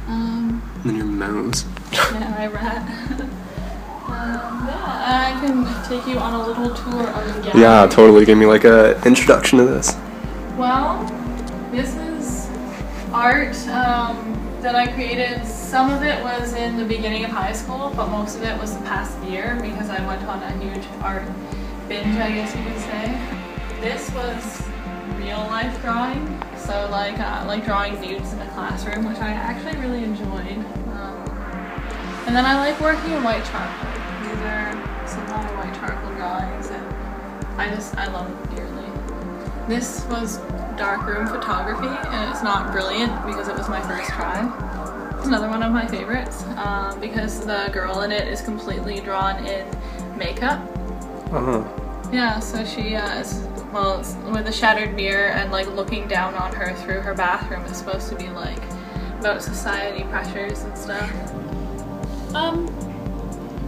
And then your mouse. Yeah, my rat. Yeah, I can take you on a little tour of the gallery. Yeah, totally. Give me like a introduction to this. Well, this is art that I created. Some of it was in the beginning of high school, but most of it was the past year because I went on a huge art binge, I guess you could say. This was real life drawing, so like drawing nudes in a classroom, which I actually really enjoyed. And then I like working in white charcoal. These are some of my white charcoal drawings, and I love them dearly. This was darkroom photography, and it's not brilliant because it was my first try. It's another one of my favorites because the girl in it is completely drawn in makeup. Yeah, so she is, well, it's with a shattered mirror and like looking down on her through her bathroom. It's supposed to be like about society pressures and stuff.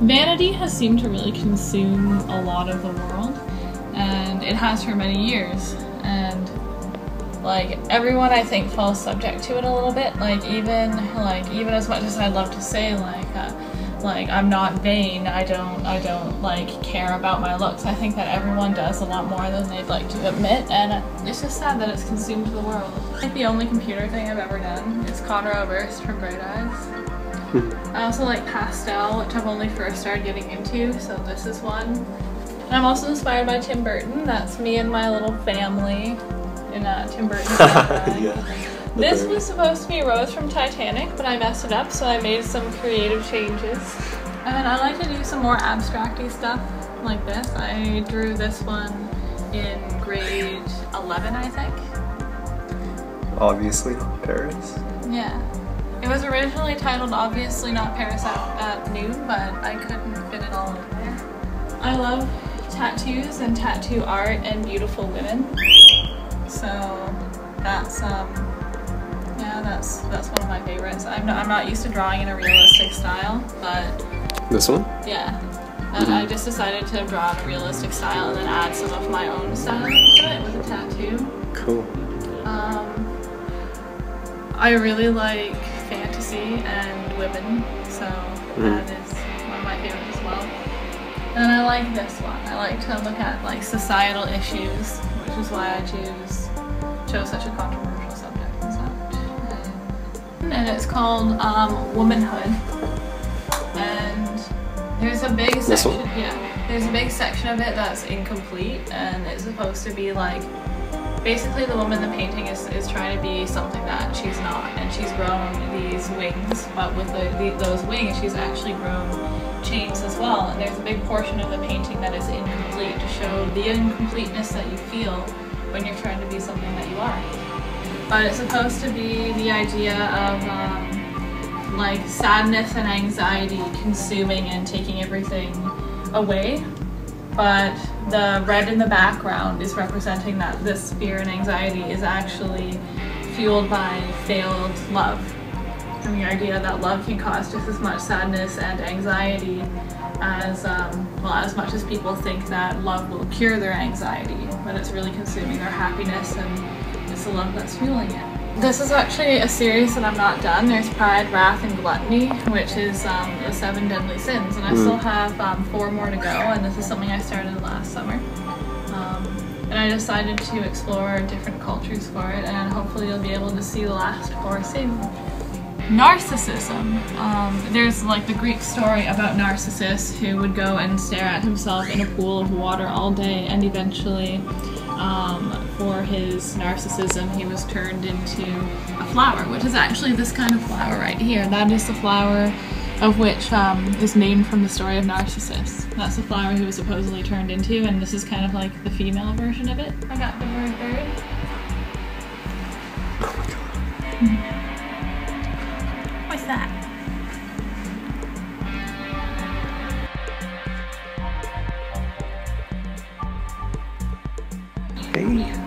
Vanity has seemed to really consume a lot of the world, and it has for many years, and like everyone I think falls subject to it a little bit, like even as much as I'd love to say like I'm not vain, I don't like care about my looks. I think that everyone does a lot more than they'd like to admit, and it's just sad that it's consumed the world. I think the only computer thing I've ever done is Conroe Burst from Bright Eyes. I also like pastel, which I've only first started getting into, so this is one. And I'm also inspired by Tim Burton. That's me and my little family in Tim Burton's Yeah. This was supposed to be Rose from Titanic, but I messed it up, so I made some creative changes. And I like to do some more abstract-y stuff like this. I drew this one in grade 11, I think. Obviously not Paris. Yeah. It was originally titled Obviously Not Paris at Noon, but I couldn't fit it all in there. I love tattoos and tattoo art and beautiful women. So that's yeah, that's one of my favorites. I'm not used to drawing in a realistic style, but This one? yeah. I just decided to draw in a realistic style and then add some of my own style into it with a tattoo. Cool. I really like fantasy and women, so that is one of my favorites as well. And then I like this one. I like to look at like societal issues, which is why I chose such a controversial subject and such. And it's called Womanhood. And there's a big section. Yeah, there's a big section of it that's incomplete, and it's supposed to be like. Basically, the woman in the painting is trying to be something that she's not, and she's grown these wings, but with those wings, she's actually grown chains as well. And there's a big portion of the painting that is incomplete to show the incompleteness that you feel when you're trying to be something that you are. But it's supposed to be the idea of like sadness and anxiety consuming and taking everything away. But the red in the background is representing that this fear and anxiety is actually fueled by failed love. And the idea that love can cause just as much sadness and anxiety as, well, as much as people think that love will cure their anxiety, but it's really consuming their happiness, and it's the love that's fueling it. This is actually a series that I'm not done. There's Pride, Wrath, and Gluttony, which is the 7 deadly sins, and I still have 4 more to go, and this is something I started last summer. And I decided to explore different cultures for it, and hopefully you'll be able to see the last 4 soon. Narcissism. There's like the Greek story about Narcissus who would go and stare at himself in a pool of water all day, and eventually for his narcissism he was turned into a flower, which is actually this kind of flower right here. That is the flower of which is named from the story of Narcissus. That's the flower he was supposedly turned into, and this is kind of like the female version of it. I got the word bird. Oh my god. What's that? Hey.